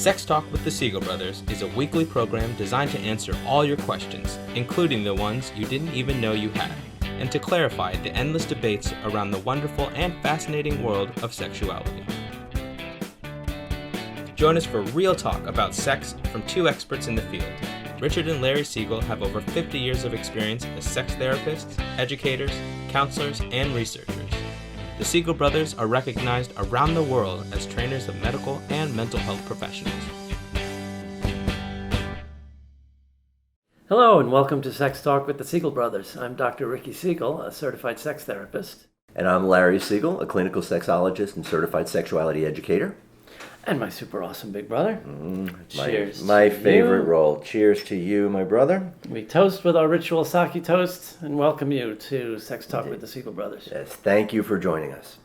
Sex Talk with the Siegel Brothers is a weekly program designed to answer all your questions, including the ones you didn't even know you had, and to clarify the endless debates around the wonderful and fascinating world of sexuality. Join us for real talk about sex from two experts in the field. Richard and Larry Siegel have over 50 years of experience as sex therapists, educators, counselors, and researchers. The Siegel brothers are recognized around the world as trainers of medical and mental health professionals. Hello and welcome to Sex Talk with the Siegel Brothers. I'm Dr. Ricky Siegel, a certified sex therapist. And I'm Larry Siegel, a clinical sexologist and certified sexuality educator. And my super awesome big brother. Cheers. My favorite role. Cheers to you, my brother. We toast with our ritual sake toast and welcome you to Sex Talk with the Siegel Brothers. Yes, thank you for joining us.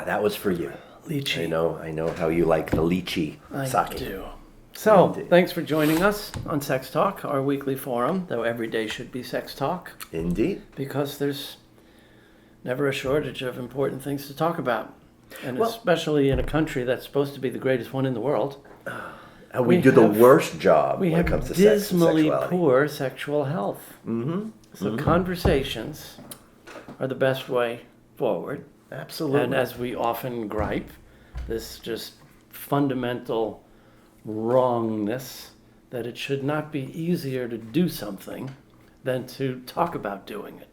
That was for you. Lychee. I know how you like the lychee sake. I do. So, Indeed. thanks for joining us on Sex Talk, our weekly forum, though every day should be Sex Talk. Indeed. Because there's never a shortage of important things to talk about. And Well, especially in a country that's supposed to be the greatest one in the world. And we do the worst job We when it have comes to sex and dismally sexuality. poor sexual health. So conversations are the best way forward. Absolutely. And as we often gripe, this just fundamental wrongness that it should not be easier to do something than to talk about doing it.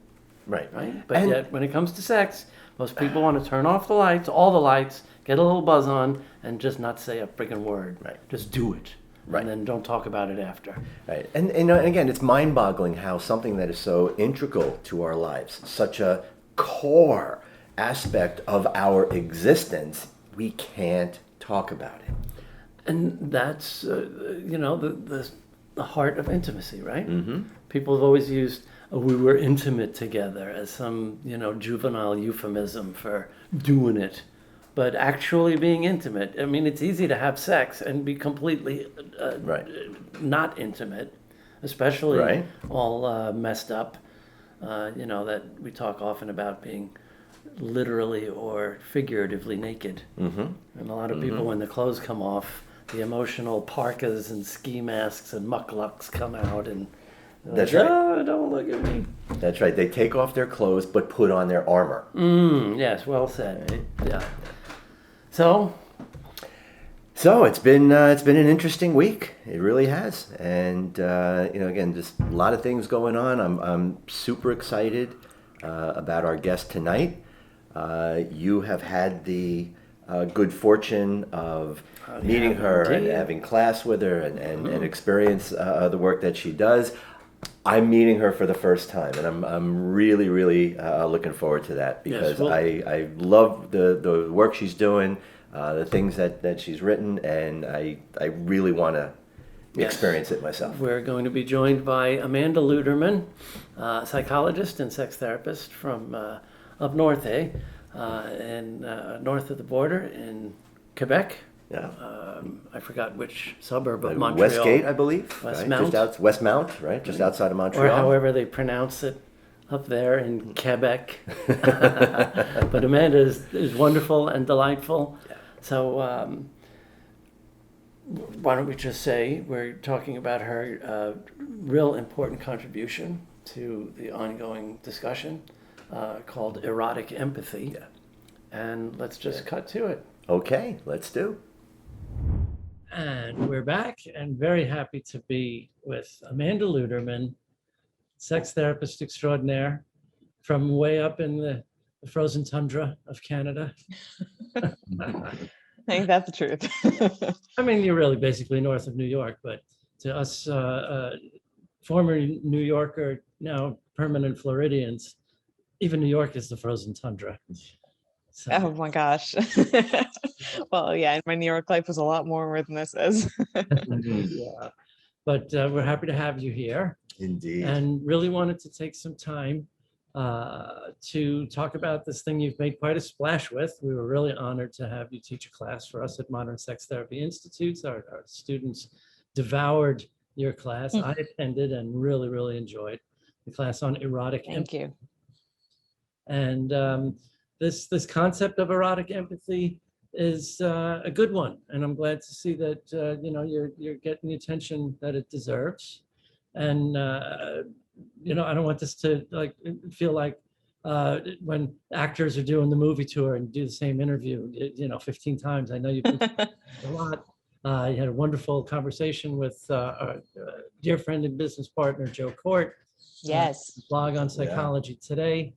Right. But yet, when it comes to sex, most people want to turn off the lights, all the lights, get a little buzz on, and just not say a friggin' word. Right. Just do it. Right. And then don't talk about it after. Right. And again, it's mind-boggling how something that is so integral to our lives, such a core aspect of our existence, we can't talk about it. And that's, the heart of intimacy, right? People have always used, we were intimate together as some, juvenile euphemism for doing it. But actually being intimate, I mean, it's easy to have sex and be completely not intimate, especially all messed up, that we talk often about being literally or figuratively naked. And a lot of people, when the clothes come off, the emotional parkas and ski masks and mucklucks come out and That's like, right. Oh, don't look at me. That's right. They take off their clothes but put on their armor. Yes, well said. Yeah. So it's been an interesting week. It really has, and again, just a lot of things going on. I'm super excited about our guest tonight. You have had the good fortune of meeting her and having class with her and experience the work that she does. I'm meeting her for the first time, and I'm really, really looking forward to that because I love the work she's doing, the things that she's written, and I really want to experience it myself. we're going to be joined by Amanda Luterman, psychologist and sex therapist from up north, north of the border in Quebec. Yeah. I forgot which suburb of Montreal. Westgate, I believe. Westmount. Westmount, right? Just outside of Montreal. Or however they pronounce it up there in Quebec. But Amanda is wonderful and delightful. Yeah. So why don't we just say we're talking about her real important contribution to the ongoing discussion called erotic empathy. Yeah. And let's just cut to it. Okay, let's do. And we're back and very happy to be with Amanda Luterman, sex therapist extraordinaire from way up in the frozen tundra of Canada. I think that's the truth. I mean, you're really basically north of New York, but to us former New Yorker, now permanent Floridians, even New York is the frozen tundra. So, Oh my gosh. Well, yeah, my New York life was a lot warmer than this is. yeah. But we're happy to have you here. Indeed. And really wanted to take some time to talk about this thing you've made quite a splash with. We were really honored to have you teach a class for us at Modern Sex Therapy Institutes. Our students devoured your class. I attended and really, really enjoyed the class on erotic Thank you. And this concept of erotic empathy is a good one, and I'm glad to see that you're getting the attention that it deserves. And I don't want this to feel like when actors are doing the movie tour and do the same interview 15 times. I know you've been a lot. You had a wonderful conversation with our dear friend and business partner Joe Court. Yes. Blog on Psychology Today.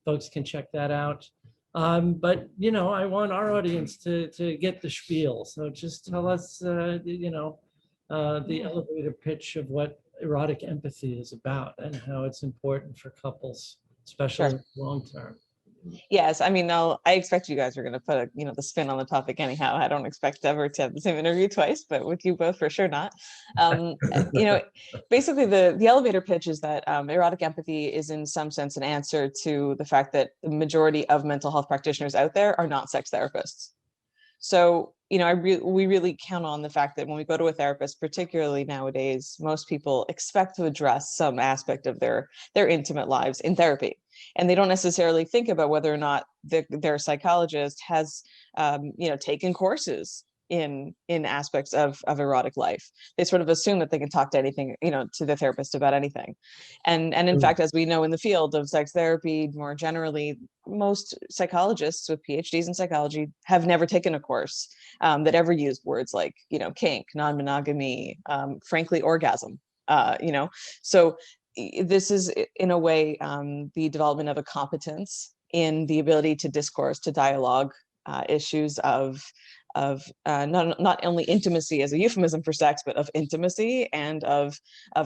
Folks can check that out. But I want our audience to get the spiel. So just tell us, the elevator pitch of what erotic empathy is about and how it's important for couples, especially long term. Yes, I mean, I expect you guys are going to put the spin on the topic anyhow. I don't expect ever to have the same interview twice, but with you both for sure not. Basically the elevator pitch is that erotic empathy is in some sense an answer to the fact that the majority of mental health practitioners out there are not sex therapists. So, we really count on the fact that when we go to a therapist, particularly nowadays, most people expect to address some aspect of their intimate lives in therapy. And they don't necessarily think about whether or not their psychologist has, taken courses in aspects of erotic life. They sort of assume that they can talk to anything, to the therapist about anything. And in fact, as we know in the field of sex therapy, more generally, most psychologists with PhDs in psychology have never taken a course that ever used words like, kink, non-monogamy, frankly, orgasm, So this is in a way the development of a competence in the ability to discourse, to dialogue issues of not only intimacy as a euphemism for sex, but of intimacy and of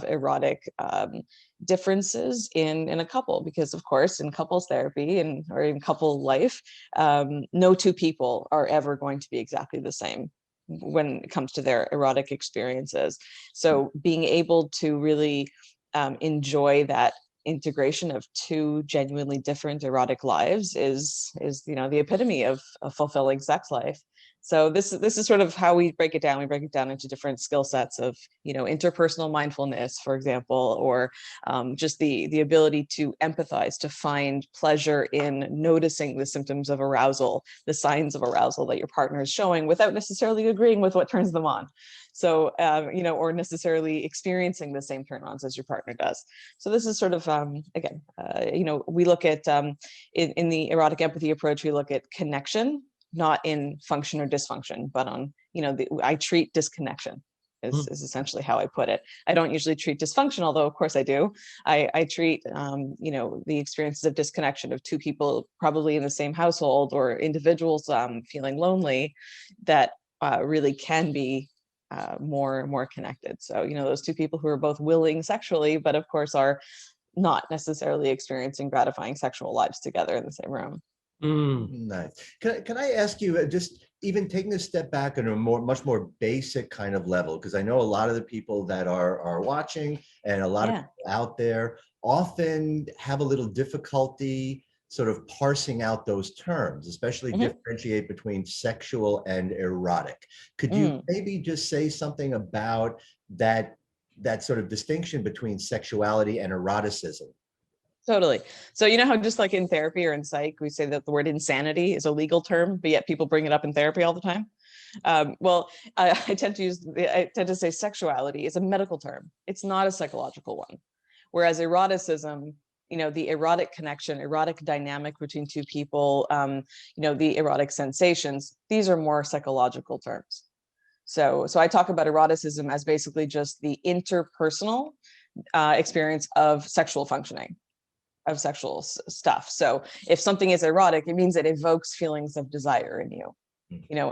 erotic differences in a couple. Because of course, in couples therapy or in couple life, no two people are ever going to be exactly the same when it comes to their erotic experiences. So being able to really enjoy that integration of two genuinely different erotic lives is the epitome of a fulfilling sex life. So this is sort of how we break it down. We break it down into different skill sets of interpersonal mindfulness, for example, or just the ability to empathize, to find pleasure in noticing the symptoms of arousal, the signs of arousal that your partner is showing without necessarily agreeing with what turns them on. So, or necessarily experiencing the same turn-ons as your partner does. So this is sort of, again, we look at, in the erotic empathy approach, we look at connection, not in function or dysfunction, but on, I treat disconnection is essentially how I put it. I don't usually treat dysfunction, although of course I do. I treat, the experiences of disconnection of two people probably in the same household or individuals feeling lonely that really can be more connected. So, those two people who are both willing sexually, but of course are not necessarily experiencing gratifying sexual lives together in the same room. Nice. Can I ask you, just even taking a step back on a much more basic kind of level, because I know a lot of the people that are watching and a lot of people out there often have a little difficulty sort of parsing out those terms, especially differentiate between sexual and erotic. Could you maybe just say something about that sort of distinction between sexuality and eroticism? Totally. So how just like in therapy or in psych, we say that the word insanity is a legal term, but yet people bring it up in therapy all the time. I tend to say sexuality is a medical term. It's not a psychological one. Whereas eroticism, the erotic connection, erotic dynamic between two people, the erotic sensations, these are more psychological terms. So I talk about eroticism as basically just the interpersonal experience of sexual functioning, of sexual stuff. So if something is erotic, it means it evokes feelings of desire in you.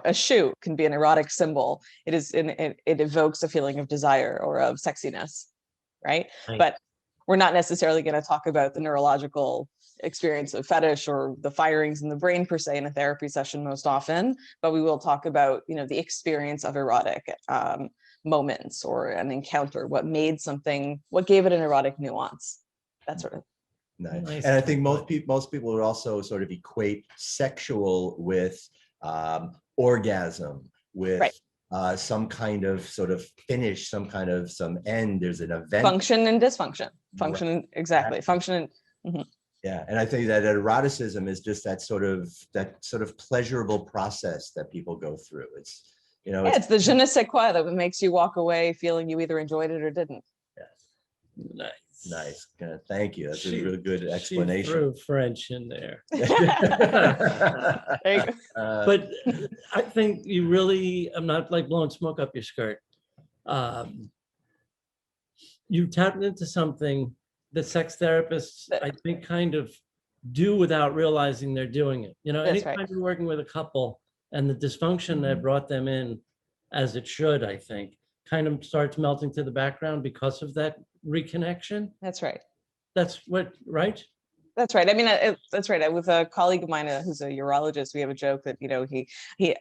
A shoe can be an erotic symbol. It evokes a feeling of desire or of sexiness, right? But we're not necessarily going to talk about the neurological experience of fetish or the firings in the brain per se in a therapy session most often, but we will talk about, the experience of erotic moments or an encounter, what gave it an erotic nuance, that sort of. Nice. And I think most people would also sort of equate sexual with orgasm, with some kind of sort of finish, some end. There's an event. Function and dysfunction. Function, exactly. Function and. Yeah, and I think that eroticism is just that sort of pleasurable process that people go through. It's, Yeah, it's the je ne sais quoi that makes you walk away feeling you either enjoyed it or didn't. Nice. Nice. Thank you. That's a really good explanation. She threw French in there. There you go. But I think you really, I'm not like blowing smoke up your skirt. You tapped into something that sex therapists, I think, kind of do without realizing they're doing it. That's Anytime right. you're working with a couple and the dysfunction that brought them in, as it should, I think, kind of starts melting to the background because of that reconnection. That's right. That's what, right? That's right. I mean, that's right. With a colleague of mine who's a urologist, we have a joke that,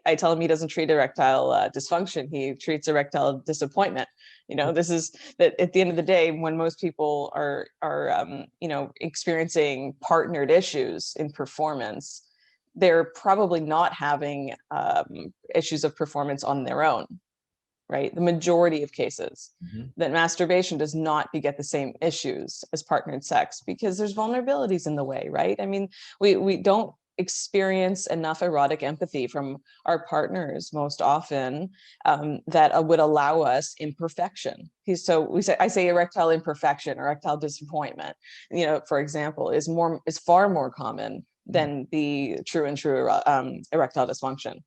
I tell him he doesn't treat erectile dysfunction. He treats erectile disappointment. This is that at the end of the day, when most people are experiencing partnered issues in performance, they're probably not having issues of performance on their own. Right, the majority of cases that masturbation does not beget the same issues as partnered sex because there's vulnerabilities in the way, right? I mean, we don't experience enough erotic empathy from our partners most often that would allow us imperfection. I say erectile imperfection, erectile disappointment, for example, is far more common than the true erectile dysfunction.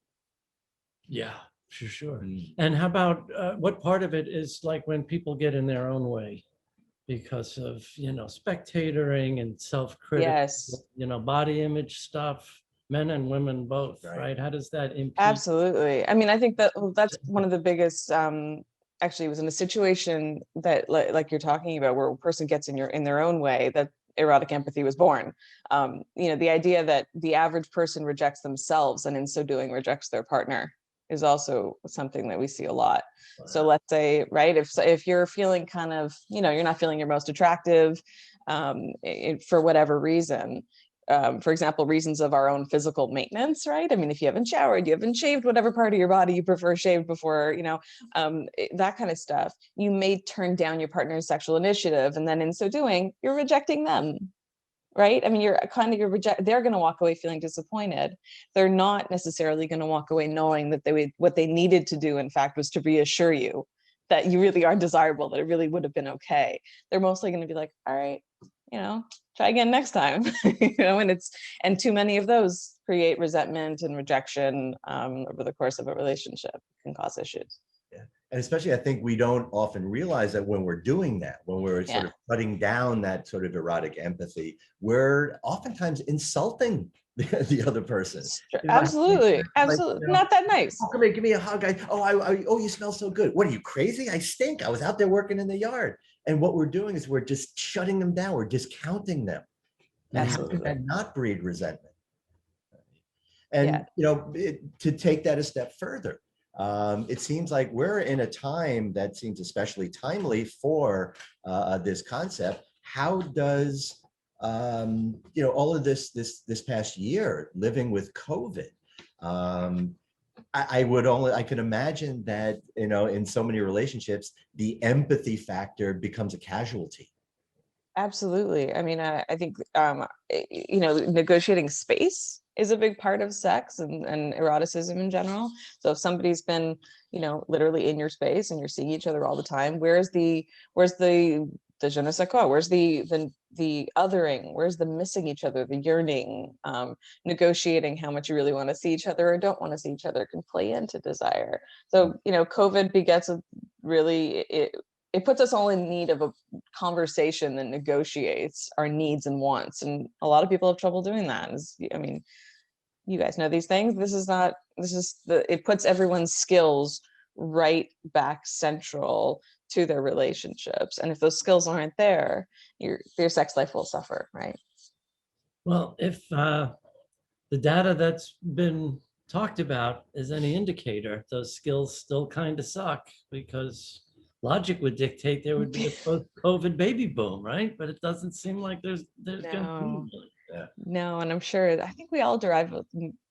Yeah. Sure. And how about what part of it is like when people get in their own way because of, spectatoring and self-critical, Yes. Body image stuff, men and women both, right? How does that impede? Absolutely. I mean, I think that's one of the biggest, actually it was in a situation that like you're talking about where a person gets in their own way, that erotic empathy was born. The idea that the average person rejects themselves and in so doing rejects their partner is also something that we see a lot. Wow. So let's say, right, if you're feeling kind of, you're not feeling your most attractive for whatever reason, for example, reasons of our own physical maintenance, right? I mean, if you haven't showered, you haven't shaved whatever part of your body you prefer shaved before, that kind of stuff, you may turn down your partner's sexual initiative. And then in so doing, you're rejecting them. Right? I mean, they're going to walk away feeling disappointed. They're not necessarily going to walk away knowing that what they needed to do, in fact, was to reassure you that you really are desirable, that it really would have been okay. They're mostly going to be like, all right, try again next time. And too many of those create resentment and rejection over the course of a relationship, can cause issues. Yeah. And especially, I think we don't often realize that when we're doing that, when we're sort of shutting down that sort of erotic empathy, we're oftentimes insulting the other person. Absolutely. Absolutely. Not that nice. Oh, come here, give me a hug. Oh, you smell so good. What, are you crazy? I stink. I was out there working in the yard. And what we're doing is we're just shutting them down. We're discounting them. Absolutely. And not breed resentment. And, to take that a step further, it seems like we're in a time that seems especially timely for this concept. How does all of this past year living with COVID? I can imagine that in so many relationships, the empathy factor becomes a casualty. Absolutely. I mean, I think negotiating space is a big part of sex and eroticism in general. So if somebody's been, literally in your space and you're seeing each other all the time, where's the je ne sais quoi? Where's the othering? Where's the missing each other, the yearning? Negotiating how much you really want to see each other or don't want to see each other can play into desire. So, COVID begets it puts us all in need of a conversation that negotiates our needs and wants. And a lot of people have trouble doing that. You guys know these things. It puts everyone's skills right back central to their relationships. And if those skills aren't there, your sex life will suffer, right? Well, if the data that's been talked about is any indicator, those skills still kind of suck, because logic would dictate there would be a post-COVID baby boom, right? But it doesn't seem like there's going to be. No, and I'm sure, I think we all derive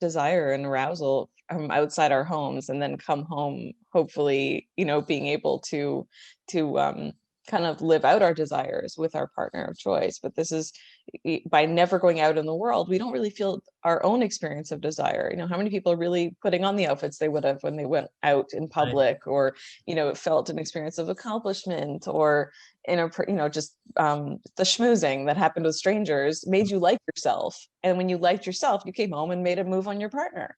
desire and arousal from outside our homes and then come home, hopefully, being able to kind of live out our desires with our partner of choice. But this is, by never going out in the world, we don't really feel our own experience of desire. You know, how many people are really putting on the outfits they would have when they went out in public, or, you know, felt an experience of accomplishment, or just the schmoozing that happened with strangers made you like yourself. And when you liked yourself, you came home and made a move on your partner.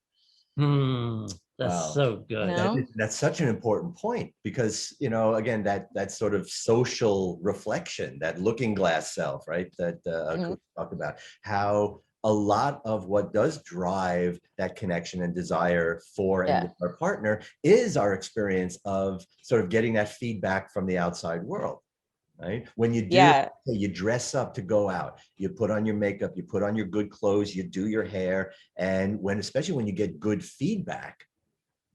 That's Wow. so good. You know? That's such an important point, because, you know, again, that sort of social reflection, that looking glass self, right? That Coach talked about, how a lot of what does drive that connection and desire for and with our partner is our experience of sort of getting that feedback from the outside world. Right? When you do, you dress up to go out, you put on your makeup, you put on your good clothes, you do your hair. And especially when you get good feedback,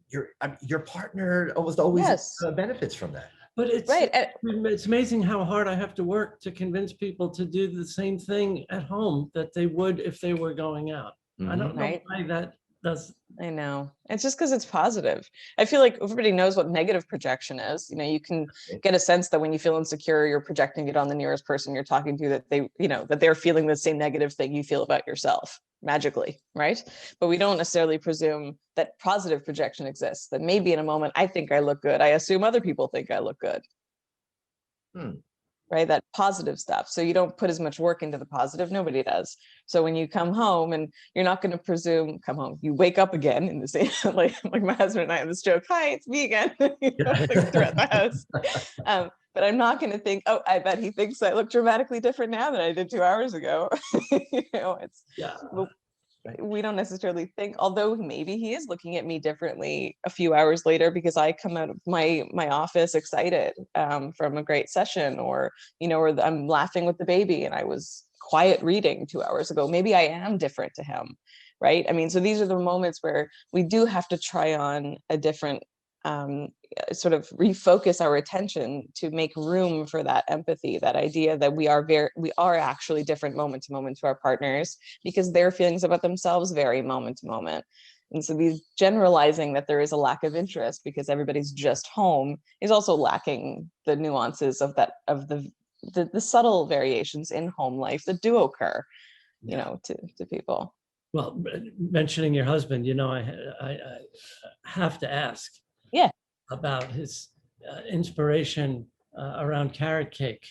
your partner almost always benefits from that. But it's amazing how hard I have to work to convince people to do the same thing at home that they would if they were going out. I don't know why that does. I know. It's just because it's positive. I feel like everybody knows what negative projection is. You know, you can get a sense that when you feel insecure, you're projecting it on the nearest person you're talking to, that they, you know, that they're feeling the same negative thing you feel about yourself magically, right? But we don't necessarily presume that positive projection exists, that maybe in a moment I think I look good, I assume other people think I look good. Right? That positive stuff. So you don't put as much work into the positive. Nobody does. So when you come home, and you're not going to presume, come home, you wake up again in the same, like my husband and I have this joke, hi, it's me again, you know, like throughout the house. But I'm not going to think, oh, I bet he thinks I look dramatically different now than I did 2 hours ago. You know, we don't necessarily think, although maybe he is looking at me differently a few hours later because I come out of my office excited from a great session, or, you know, or I'm laughing with the baby and I was quiet reading 2 hours ago. Maybe I am different to him, right? I mean, so these are the moments where we do have to try on a different sort of refocus our attention to make room for that empathy, that idea that we are actually different moment to moment to our partners, because their feelings about themselves vary moment to moment. And so these generalizing that there is a lack of interest because everybody's just home is also lacking the nuances of the subtle variations in home life that do occur, you know, to people. Well, mentioning your husband, you know, I have to ask about his inspiration around carrot cake.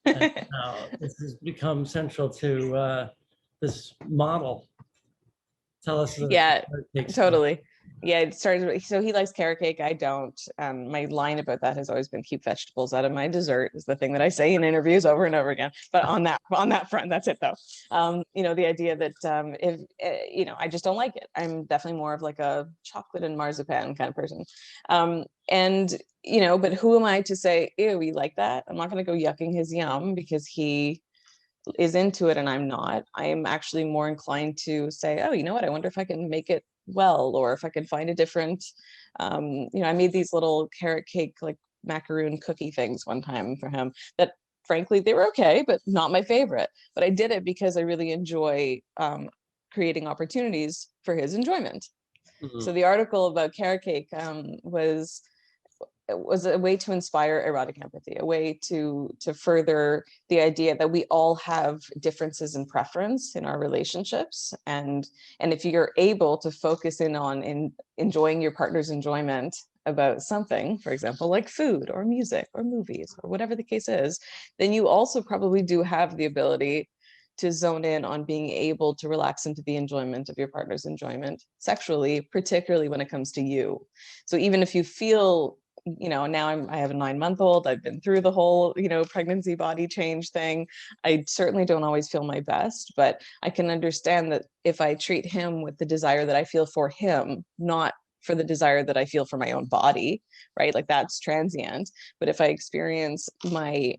And how this has become central to this model. Tell us. Totally. Yeah, it started. So he likes carrot cake. I don't. My line about that has always been keep vegetables out of my dessert, is the thing that I say in interviews over and over again. But on that front, that's it though. You know, the idea that if you know, I just don't like it. I'm definitely more of like a chocolate and marzipan kind of person. And you know, but who am I to say, ew, we like that? I'm not going to go yucking his yum because he is into it and I'm not. I am actually more inclined to say, oh, you know what, I wonder if I can make it well, or if I can find a different, you know, I made these little carrot cake, like macaroon cookie things one time for him that frankly, they were okay, but not my favorite. But I did it because I really enjoy creating opportunities for his enjoyment. So the article about carrot cake was a way to inspire erotic empathy, a way to further the idea that we all have differences in preference in our relationships, and if you're able to focus in on enjoying your partner's enjoyment about something, for example, like food or music or movies or whatever the case is, then you also probably do have the ability to zone in on being able to relax into the enjoyment of your partner's enjoyment sexually, particularly when it comes to you. So even if you feel, you know, now I have a 9-month-old, I've been through the whole, you know, pregnancy body change thing. I certainly don't always feel my best, but I can understand that if I treat him with the desire that I feel for him, not for the desire that I feel for my own body, right? Like that's transient. But if I experience my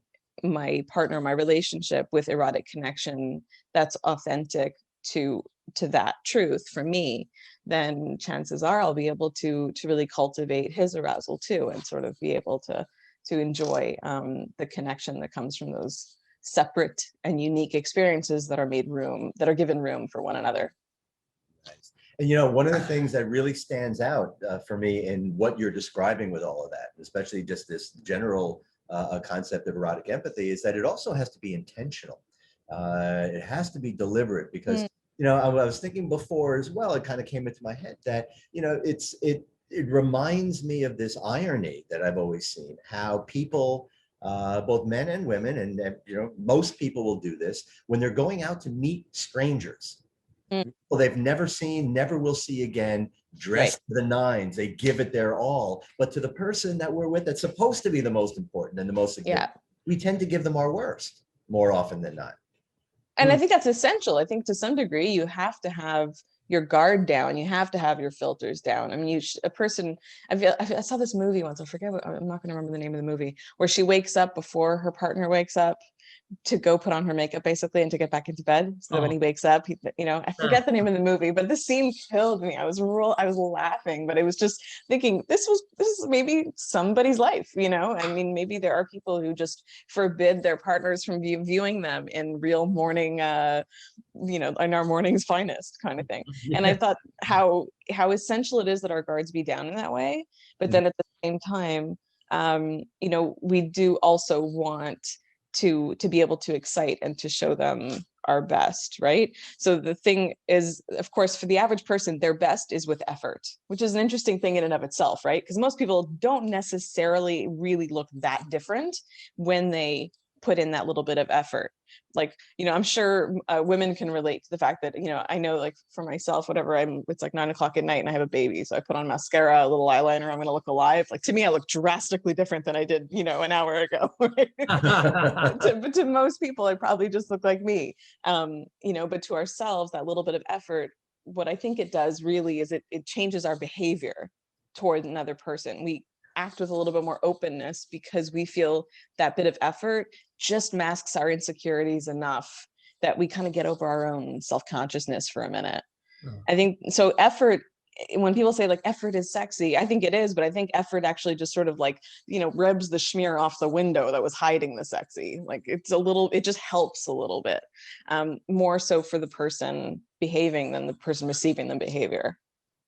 partner, my relationship with erotic connection that's authentic to that truth for me, then chances are I'll be able to really cultivate his arousal too, and sort of be able to enjoy the connection that comes from those separate and unique experiences that are given room for one another. Nice. And you know, one of the things that really stands out for me in what you're describing with all of that, especially just this general concept of erotic empathy, is that it also has to be intentional. It has to be deliberate because, I was thinking before as well, it kind of came into my head that, it reminds me of this irony that I've always seen, how people, both men and women, and most people will do this when they're going out to meet strangers. Well, they've never seen, never will see again, dressed to the nines. They give it their all. But to the person that we're with, that's supposed to be the most important and the most significant, we tend to give them our worst more often than not. And I think that's essential. I think to some degree, you have to have your guard down. You have to have your filters down. I mean, a person, I saw this movie once, I forget what, I'm not going to remember the name of the movie, where she wakes up before her partner wakes up to go put on her makeup basically and to get back into bed so that when he wakes up, I forget the name of the movie, but this scene killed me. I was laughing, but I was just thinking this is maybe somebody's life, I mean, maybe there are people who just forbid their partners from viewing them in real morning, in our morning's finest kind of thing. And I thought how essential it is that our guards be down in that way. But then at the same time, we do also want to be able to excite and to show them our best, right? So the thing is, of course, for the average person, their best is with effort, which is an interesting thing in and of itself, right? Because most people don't necessarily really look that different when they put in that little bit of effort. Like, I'm sure women can relate to the fact that, I know, like for myself, whatever, it's like 9 o'clock at night and I have a baby. So I put on mascara, a little eyeliner, I'm going to look alive. Like to me, I look drastically different than I did, an hour ago. Right? But to most people, I probably just look like me. But to ourselves, that little bit of effort, what I think it does really is it changes our behavior toward another person. We act with a little bit more openness because we feel that bit of effort just masks our insecurities enough that we kind of get over our own self-consciousness for a minute. I think so. Effort, when people say like effort is sexy, I think it is, but I think effort actually just sort of like, rubs the schmear off the window that was hiding the sexy. Like it just helps a little bit, more so for the person behaving than the person receiving the behavior.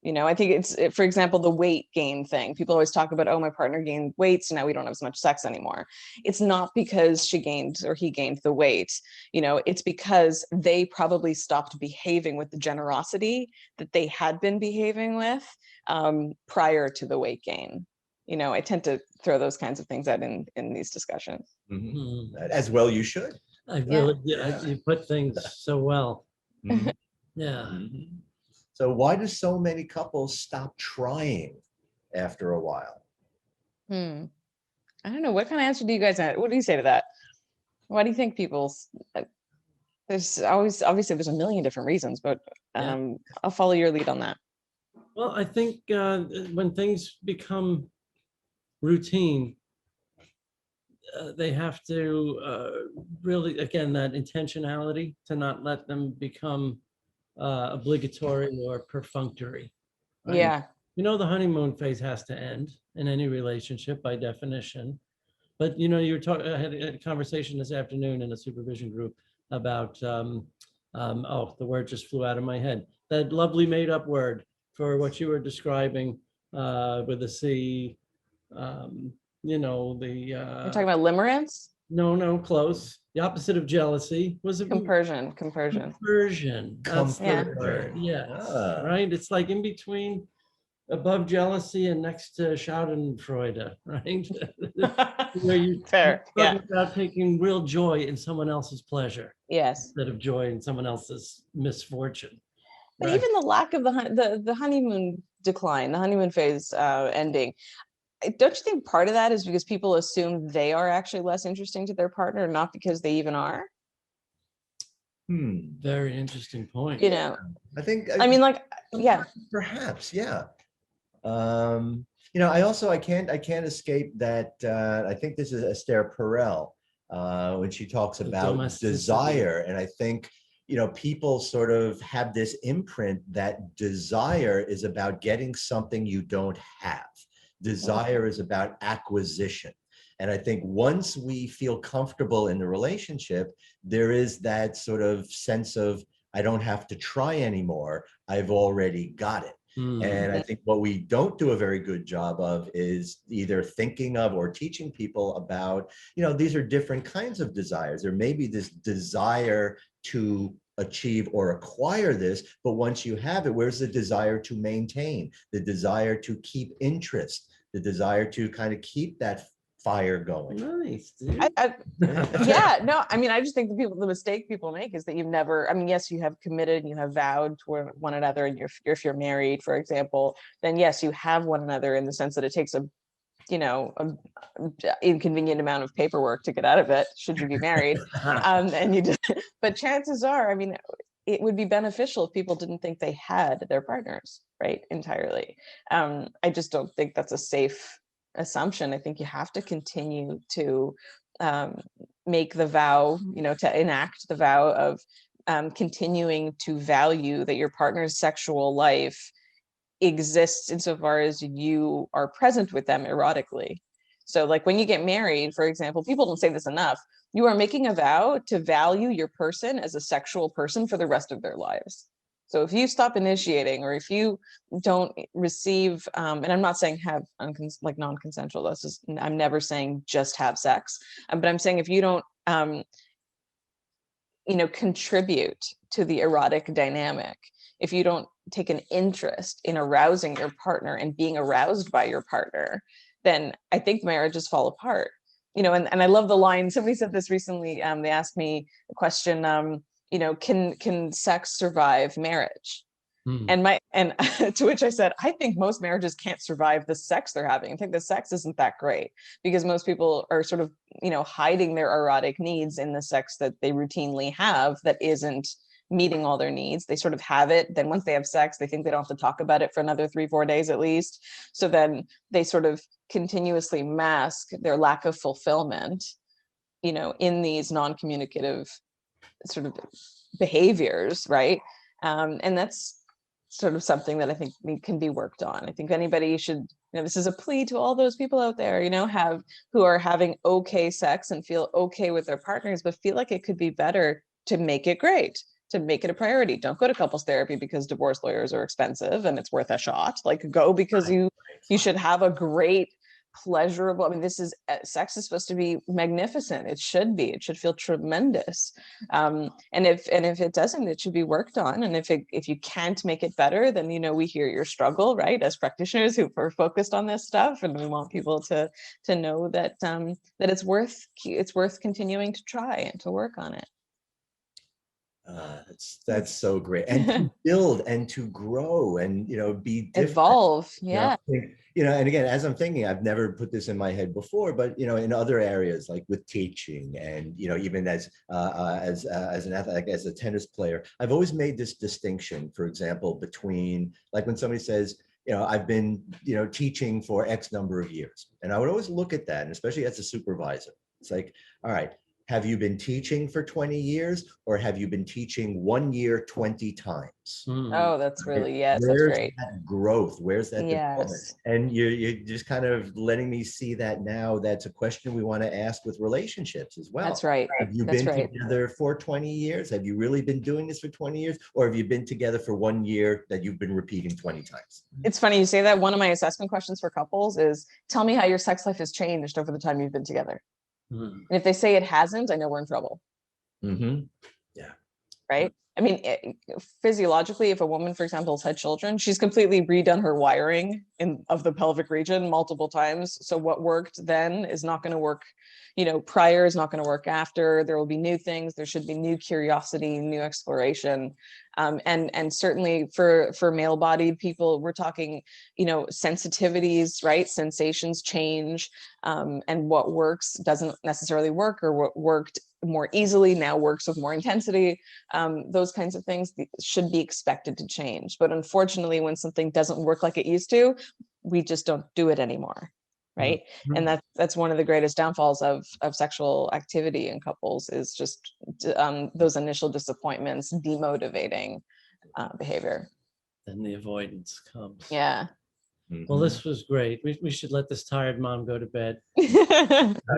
I think for example, the weight gain thing. People always talk about, oh, my partner gained weight, so now we don't have as much sex anymore. It's not because she gained or he gained the weight. It's because they probably stopped behaving with the generosity that they had been behaving with prior to the weight gain. I tend to throw those kinds of things out in these discussions. Mm-hmm. As well you should. I really, you put things so well. Mm-hmm. Yeah. Mm-hmm. So why do so many couples stop trying after a while? I don't know. What kind of answer do you guys have? What do you say to that? Why do you think there's always, obviously there's a million different reasons, but I'll follow your lead on that. Well, I think when things become routine, they have to really, again, that intentionality to not let them become obligatory or perfunctory. Right? Yeah. The honeymoon phase has to end in any relationship by definition. But you were talking. I had a conversation this afternoon in a supervision group about the word just flew out of my head. That lovely made-up word for what you were describing with a C. You're talking about limerence? No, close. The opposite of jealousy was compersion. Compersion. That's the word. Yes. Right. It's like in between, above jealousy and next to Schadenfreude, right? Where you Fair. talking about taking real joy in someone else's pleasure. Yes. Instead of joy in someone else's misfortune. But right. Even the lack of the honeymoon decline, the honeymoon phase ending. Don't you think part of that is because people assume they are actually less interesting to their partner, not because they even are? Very interesting point. I think. Perhaps, yeah. I can't escape that. I think this is Esther Perel when she talks about desire, and I think people sort of have this imprint that desire is about getting something you don't have. Desire is about acquisition. And I think once we feel comfortable in the relationship, there is that sort of sense of, I don't have to try anymore. I've already got it. And I think what we don't do a very good job of is either thinking of or teaching people about, these are different kinds of desires. There may be this desire to achieve or acquire this, but once you have it, where's the desire to maintain, the desire to keep interest, the desire to kind of keep that fire going? Nice. Yeah, no, I mean, I just think the mistake people make is that you've never, I mean, yes, you have committed and you have vowed to one another, and if you're married, for example, then yes, you have one another in the sense that it takes a inconvenient amount of paperwork to get out of it, should you be married. And you just, but chances are, I mean, it would be beneficial if people didn't think they had their partners, right, entirely. I just don't think that's a safe assumption. I think you have to continue to make the vow, to enact the vow of continuing to value that your partner's sexual life exists insofar as you are present with them erotically. So like when you get married, for example, people don't say this enough, you are making a vow to value your person as a sexual person for the rest of their lives. So if you stop initiating, or if you don't receive, and I'm not saying have non-consensual, this is, I'm never saying just have sex, but I'm saying if you don't, contribute to the erotic dynamic, if you don't take an interest in arousing your partner and being aroused by your partner, then I think marriages fall apart. And I love the line, somebody said this recently, they asked me a question, can sex survive marriage? And to which I said, I think most marriages can't survive the sex they're having. I think the sex isn't that great because most people are sort of, hiding their erotic needs in the sex that they routinely have that isn't meeting all their needs. They sort of have it. Then once they have sex, they think they don't have to talk about it for another 3-4 days at least. So then they sort of continuously mask their lack of fulfillment, in these non-communicative sort of behaviors, right? And that's sort of something that I think can be worked on. I think anybody should, this is a plea to all those people out there, who are having okay sex and feel okay with their partners, but feel like it could be better, to make it great, to make it a priority. Don't go to couples therapy because divorce lawyers are expensive and it's worth a shot. Like, go because you should have a great, pleasurable, I mean, sex is supposed to be magnificent. It should feel tremendous. And if it doesn't, it should be worked on. And if you can't make it better, then, we hear your struggle, right? As practitioners who are focused on this stuff, and we want people to know that, that it's worth continuing to try and to work on it. That's so great. And to build and to grow and, be different. Evolve. Yeah. And again, as I'm thinking, I've never put this in my head before, but, in other areas, like with teaching and, even as an athlete, as a tennis player, I've always made this distinction, for example, between, like, when somebody says, I've been, teaching for X number of years. And I would always look at that, and especially as a supervisor, it's like, all right, have you been teaching for 20 years, or have you been teaching 1 year 20 times? Oh, that's really, yes, Where's that's great. That growth? Where's that development? Yes. And you're just kind of letting me see that now. That's a question we want to ask with relationships as well. That's right. Have you been together for 20 years? Have you really been doing this for 20 years? Or have you been together for 1 year that you've been repeating 20 times? It's funny you say that. One of my assessment questions for couples is, tell me how your sex life has changed over the time you've been together. And if they say it hasn't, I know we're in trouble. Yeah. Right. I mean, physiologically, if a woman, for example, has had children, she's completely redone her wiring of the pelvic region multiple times. So what worked then is not going to work, prior is not going to work after. There will be new things. There should be new curiosity, new exploration. And certainly for male-bodied people, we're talking, sensitivities, right? Sensations change, and what works doesn't necessarily work, or what worked more easily now works with more intensity. Those kinds of things should be expected to change. But unfortunately, when something doesn't work like it used to, we just don't do it anymore. Right. And that's one of the greatest downfalls of sexual activity in couples, is just those initial disappointments, demotivating behavior. Then the avoidance comes. Yeah. Well, this was great. We should let this tired mom go to bed.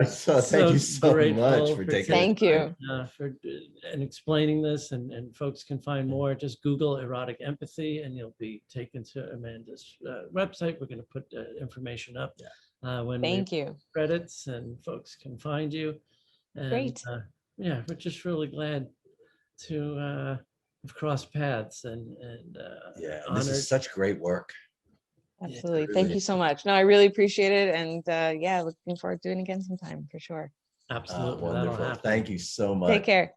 So thank you so grateful much for for taking Thank you. and explaining this, and folks can find more. Just Google erotic empathy, and you'll be taken to Amanda's website. We're going to put information up when Thank we you. credits, and folks can find you. And, Great. Yeah, we're just really glad to have crossed paths and this honored. is such great work. Absolutely. really Thank you so much. No, I really appreciate it. And yeah, looking forward to doing it again sometime for sure. Absolutely. That'll Wonderful. happen. Thank you so much. Take care.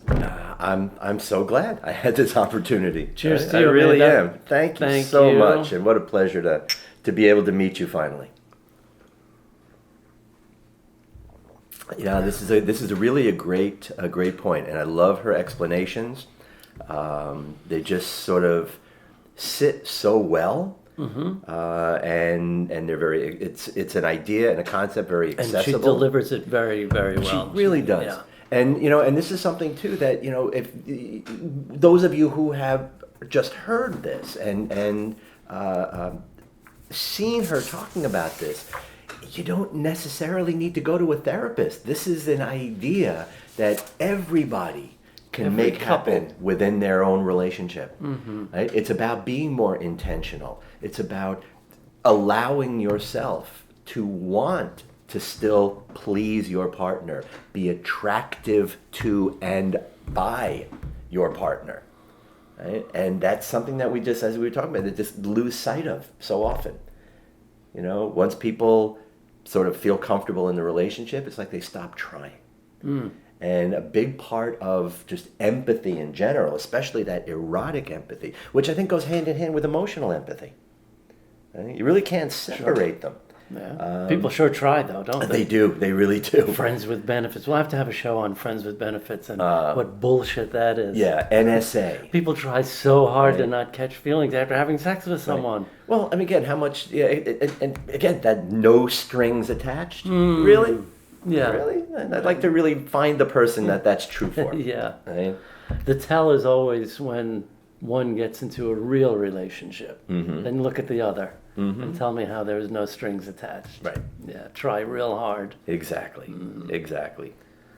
I'm so glad I had this opportunity. Cheers to I you, really Amanda. am. Thank you Thank so you. much, and what a pleasure to be able to meet you finally. Yeah, this is really a great point, and I love her explanations. They just sort of sit so well, and they're very. It's an idea and a concept very accessible. And she delivers it very, very well. She really does. Yeah. And and this is something too that if those of you who have just heard this and seen her talking about this, you don't necessarily need to go to a therapist. This is an idea that everybody can make happen within their own relationship. Right? It's about being more intentional. It's about allowing yourself to want to still please your partner, be attractive to and by your partner. Right? And that's something that we just, as we were talking about, just lose sight of so often. Once people sort of feel comfortable in the relationship, it's like they stop trying. And a big part of just empathy in general, especially that erotic empathy, which I think goes hand in hand with emotional empathy. Right? You really can't separate them. Yeah. People sure try, though, don't they? They do. They really do. Friends with benefits. We'll have to have a show on friends with benefits and what bullshit that is. Yeah, NSA. People try so hard to not catch feelings after having sex with someone. Well, I mean, again, how much? Yeah, and again, that no strings attached. Really? Yeah. Really? And I'd like to really find the person that's true for. Yeah. Right? The tell is always when one gets into a real relationship. Then look at the other and tell me how there's no strings attached. Right. Yeah. Try real hard. Exactly. Exactly.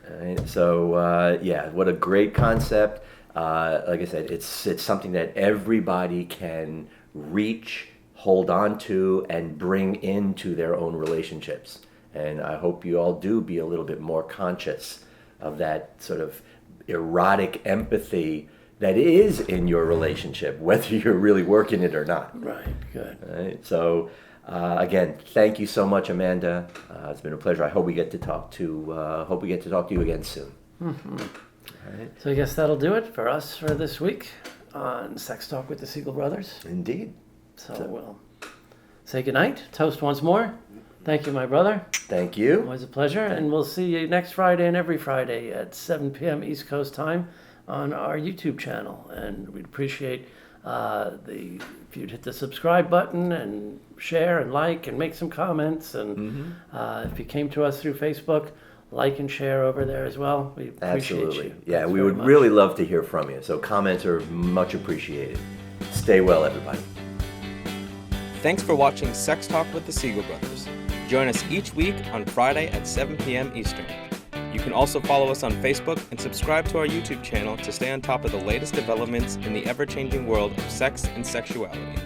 Right? So what a great concept. Like I said, it's something that everybody can reach, hold on to, and bring into their own relationships. And I hope you all do be a little bit more conscious of that sort of erotic empathy that is in your relationship, whether you're really working it or not. Right. Good. Right? So, again, thank you so much, Amanda. It's been a pleasure. I hope we get to talk to you again soon. All right. So I guess that'll do it for us for this week on Sex Talk with the Siegel Brothers. Indeed. So we'll say goodnight. Toast once more. Thank you, my brother. Thank you. Always a pleasure. And we'll see you next Friday and every Friday at 7 p.m. East Coast time on our YouTube channel. And we'd appreciate if you'd hit the subscribe button and share and like and make some comments. And if you came to us through Facebook, like and share over there as well. We appreciate Absolutely. you. Yeah, Thanks we very would much. really love to hear from you. So comments are much appreciated. Stay well, everybody. Thanks for watching Sex Talk with the Siegel Brothers. Join us each week on Friday at 7 p.m. Eastern. You can also follow us on Facebook and subscribe to our YouTube channel to stay on top of the latest developments in the ever-changing world of sex and sexuality.